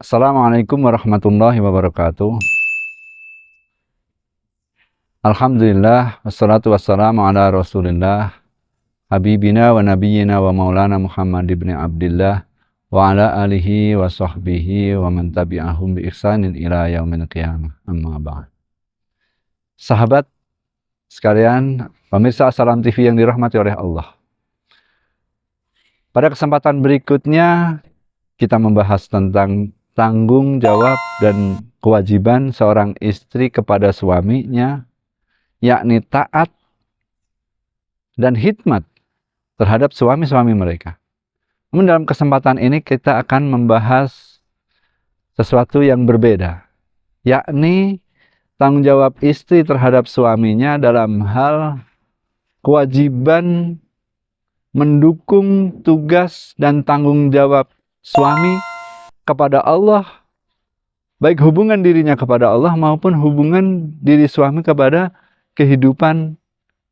Assalamualaikum warahmatullahi wabarakatuh. Alhamdulillah, wassalatu wassalamu ala rasulillah, habibina wa nabiyyina wa maulana Muhammad ibn Abdillah, wa ala alihi wa sahbihi wa man tabi'ahum bi ihsanin ila yaumil qiyamah, amma ba'd. Sahabat sekalian, pemirsa Salam TV yang dirahmati oleh Allah. Pada kesempatan berikutnya, kita membahas tentang tanggung jawab dan kewajiban seorang istri kepada suaminya, yakni taat dan khidmat terhadap suami-suami mereka. Namun dalam kesempatan ini kita akan membahas sesuatu yang berbeda, yakni tanggung jawab istri terhadap suaminya dalam hal kewajiban mendukung tugas dan tanggung jawab suami kepada Allah, baik hubungan dirinya kepada Allah maupun hubungan diri suami kepada kehidupan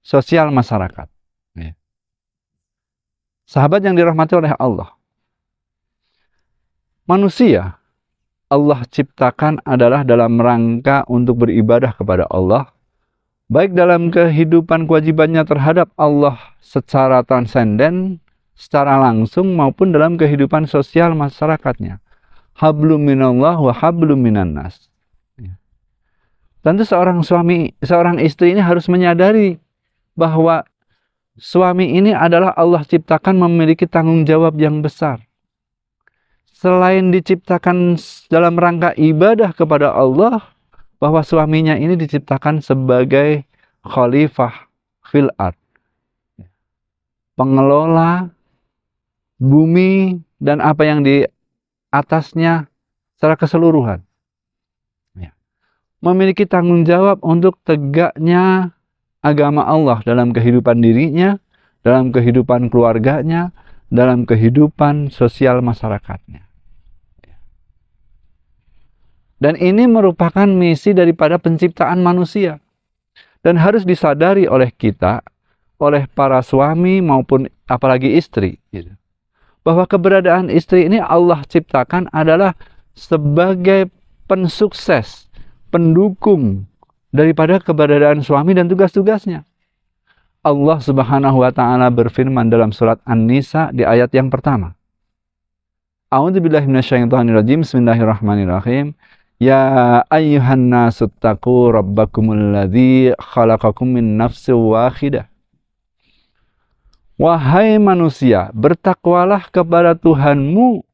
sosial masyarakat. Sahabat yang dirahmati oleh Allah, manusia Allah ciptakan adalah dalam rangka untuk beribadah kepada Allah, baik dalam kehidupan kewajibannya terhadap Allah secara transenden, secara langsung, maupun dalam kehidupan sosial masyarakatnya. Hablum minallah wa hablum minan nas. Tentu seorang istri ini harus menyadari bahwa suami ini adalah Allah ciptakan memiliki tanggung jawab yang besar. Selain diciptakan dalam rangka ibadah kepada Allah, bahwa suaminya ini diciptakan sebagai khalifah fil ard, pengelola bumi dan apa yang di atasnya secara keseluruhan. Memiliki tanggung jawab untuk tegaknya agama Allah dalam kehidupan dirinya, dalam kehidupan keluarganya, dalam kehidupan sosial masyarakatnya. Dan ini merupakan misi daripada penciptaan manusia. Dan harus disadari oleh kita, oleh para suami maupun apalagi istri, bahwa keberadaan istri ini Allah ciptakan adalah sebagai pensukses, pendukung daripada keberadaan suami dan tugas-tugasnya. Allah Subhanahu wa taala berfirman dalam surat An-Nisa di ayat yang pertama. A'udzubillahi minasyaitonirrajim. Bismillahirrahmanirrahim. Ya ayyuhan nasu taqu rabbakumul ladzi khalaqakum min nafsin wahidah. Wahai manusia, bertakwalah kepada Tuhanmu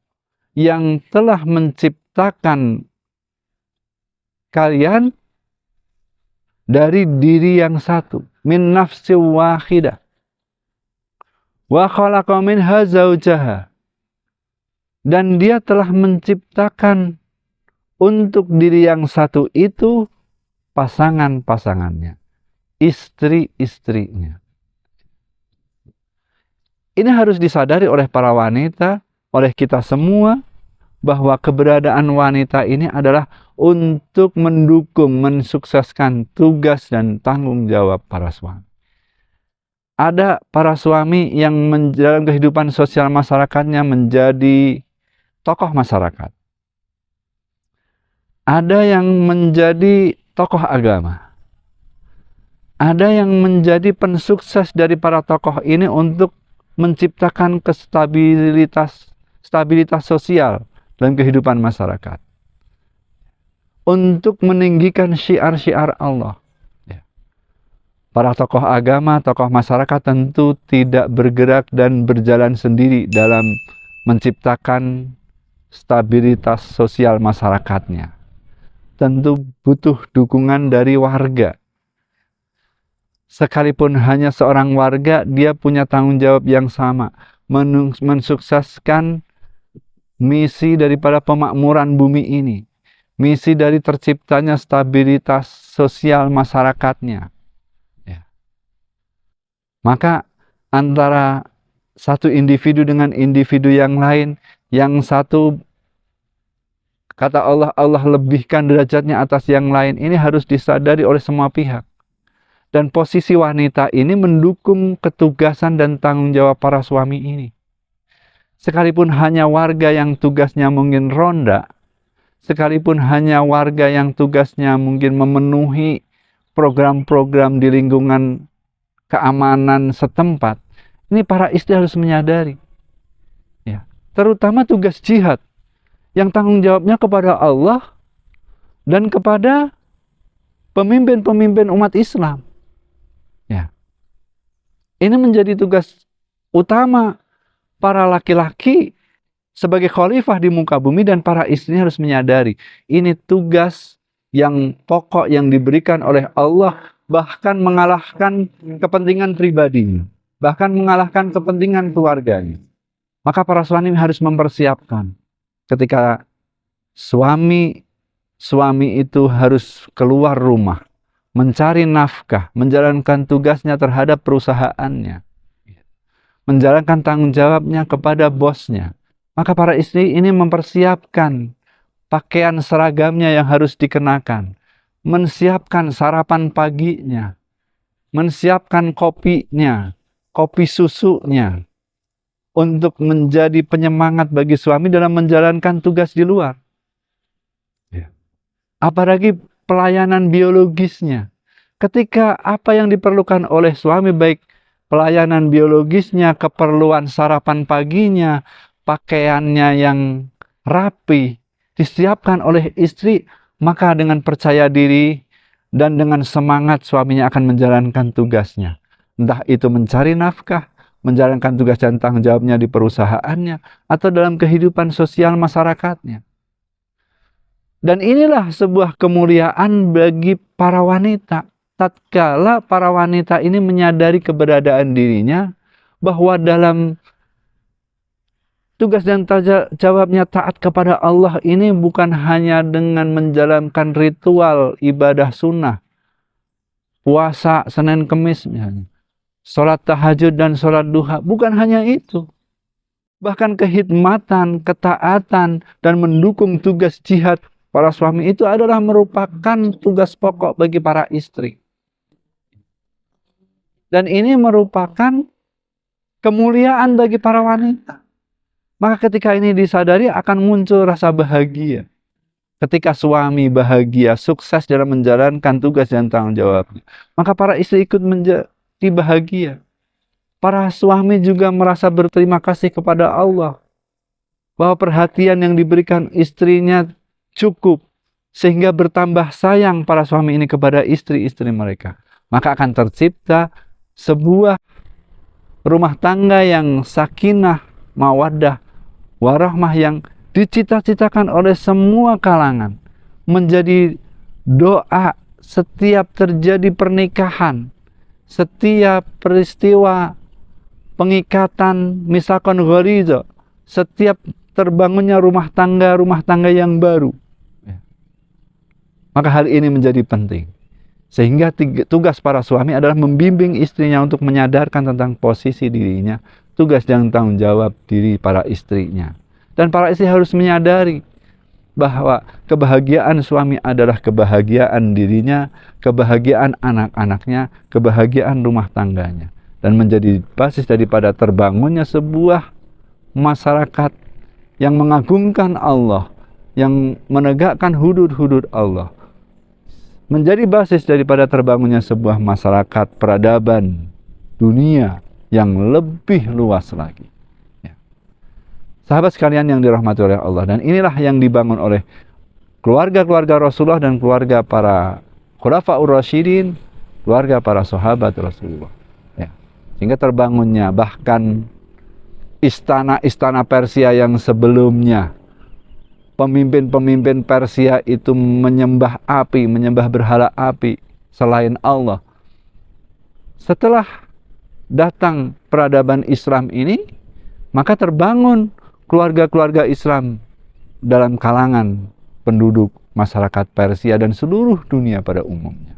yang telah menciptakan kalian dari diri yang satu, min nafsin wahidah. Wa khalaqa minha zaujaha. Dan dia telah menciptakan untuk diri yang satu itu pasangan-pasangannya, istri-istrinya. Ini harus disadari oleh para wanita, oleh kita semua, bahwa keberadaan wanita ini adalah untuk mendukung, mensukseskan tugas dan tanggung jawab para suami. Ada para suami yang dalam kehidupan sosial masyarakatnya menjadi tokoh masyarakat. Ada yang menjadi tokoh agama. Ada yang menjadi pensukses dari para tokoh ini untuk menciptakan stabilitas sosial dalam kehidupan masyarakat. Untuk meninggikan syiar-syiar Allah. Para tokoh agama, tokoh masyarakat tentu tidak bergerak dan berjalan sendiri dalam menciptakan stabilitas sosial masyarakatnya. Tentu butuh dukungan dari warga. Sekalipun hanya seorang warga, dia punya tanggung jawab yang sama, mensukseskan misi daripada pemakmuran bumi ini, misi dari terciptanya stabilitas sosial masyarakatnya. Maka antara satu individu dengan individu yang lain, yang satu kata Allah, Allah lebihkan derajatnya atas yang lain, ini harus disadari oleh semua pihak. Dan posisi wanita ini mendukung ketugasan dan tanggung jawab para suami ini. Sekalipun hanya warga yang tugasnya mungkin ronda, sekalipun hanya warga yang tugasnya mungkin memenuhi program-program di lingkungan keamanan setempat, ini para istri harus menyadari, ya, terutama tugas jihad yang tanggung jawabnya kepada Allah dan kepada pemimpin-pemimpin umat Islam. Ya. Ini menjadi tugas utama para laki-laki sebagai khalifah di muka bumi, dan para istri harus menyadari ini tugas yang pokok yang diberikan oleh Allah, bahkan mengalahkan kepentingan pribadinya, bahkan mengalahkan kepentingan keluarganya. Maka para suami harus mempersiapkan ketika suami itu harus keluar rumah, mencari nafkah, menjalankan tugasnya terhadap perusahaannya, menjalankan tanggung jawabnya kepada bosnya. Maka para istri ini mempersiapkan pakaian seragamnya yang harus dikenakan, menyiapkan sarapan paginya, menyiapkan kopinya, kopi susunya, untuk menjadi penyemangat bagi suami dalam menjalankan tugas di luar. Apalagi pelayanan biologisnya. Ketika apa yang diperlukan oleh suami, baik pelayanan biologisnya, keperluan sarapan paginya, pakaiannya yang rapi, disiapkan oleh istri, maka dengan percaya diri dan dengan semangat suaminya akan menjalankan tugasnya. Entah itu mencari nafkah, menjalankan tugas dan tanggung jawabnya di perusahaannya, atau dalam kehidupan sosial masyarakatnya. Dan inilah sebuah kemuliaan bagi para wanita. Tatkala para wanita ini menyadari keberadaan dirinya, bahwa dalam tugas dan jawabnya taat kepada Allah ini bukan hanya dengan menjalankan ritual ibadah sunnah, puasa Senin Kemis misalnya, sholat tahajud dan sholat duha, bukan hanya itu. Bahkan kehidmatan, ketaatan, dan mendukung tugas jihad para suami itu adalah merupakan tugas pokok bagi para istri. Dan ini merupakan kemuliaan bagi para wanita. Maka ketika ini disadari akan muncul rasa bahagia. Ketika suami bahagia, sukses dalam menjalankan tugas dan tanggung jawabnya, maka para istri ikut menjadi bahagia. Para suami juga merasa berterima kasih kepada Allah, bahwa perhatian yang diberikan istrinya cukup, sehingga bertambah sayang para suami ini kepada istri-istri mereka. Maka akan tercipta sebuah rumah tangga yang sakinah, mawaddah, warahmah, yang dicita-citakan oleh semua kalangan. Menjadi doa setiap terjadi pernikahan, setiap peristiwa pengikatan misakon ghaliza, setiap terbangunnya rumah tangga yang baru. Maka hal ini menjadi penting. Sehingga tugas para suami adalah membimbing istrinya untuk menyadarkan tentang posisi dirinya, tugas dan tanggung jawab diri para istrinya. Dan para istri harus menyadari bahwa kebahagiaan suami adalah kebahagiaan dirinya, kebahagiaan anak-anaknya, kebahagiaan rumah tangganya. Dan menjadi basis daripada terbangunnya sebuah masyarakat yang mengagungkan Allah, yang menegakkan hudud-hudud Allah. Menjadi basis daripada terbangunnya sebuah masyarakat peradaban dunia yang lebih luas lagi. Ya. Sahabat sekalian yang dirahmati oleh Allah, dan inilah yang dibangun oleh keluarga-keluarga Rasulullah dan keluarga para Khulafaur Rasyidin, keluarga para sahabat Rasulullah. Ya. Sehingga terbangunnya bahkan istana-istana Persia yang sebelumnya, pemimpin-pemimpin Persia itu menyembah api, menyembah berhala api selain Allah. Setelah datang peradaban Islam ini, maka terbangun keluarga-keluarga Islam dalam kalangan penduduk masyarakat Persia dan seluruh dunia pada umumnya.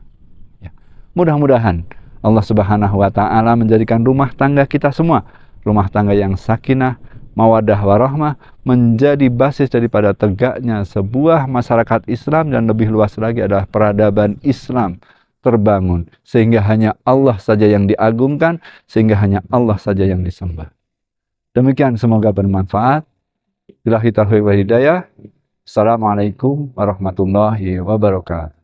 Ya. Mudah-mudahan Allah Subhanahu wa Ta'ala menjadikan rumah tangga kita semua rumah tangga yang sakinah, mawaddah warahmah, menjadi basis daripada tegaknya sebuah masyarakat Islam, dan lebih luas lagi adalah peradaban Islam terbangun, sehingga hanya Allah saja yang diagungkan, sehingga hanya Allah saja yang disembah. Demikian, semoga bermanfaat. Billahi taufiq wal hidayah. Assalamualaikum warahmatullahi wabarakatuh.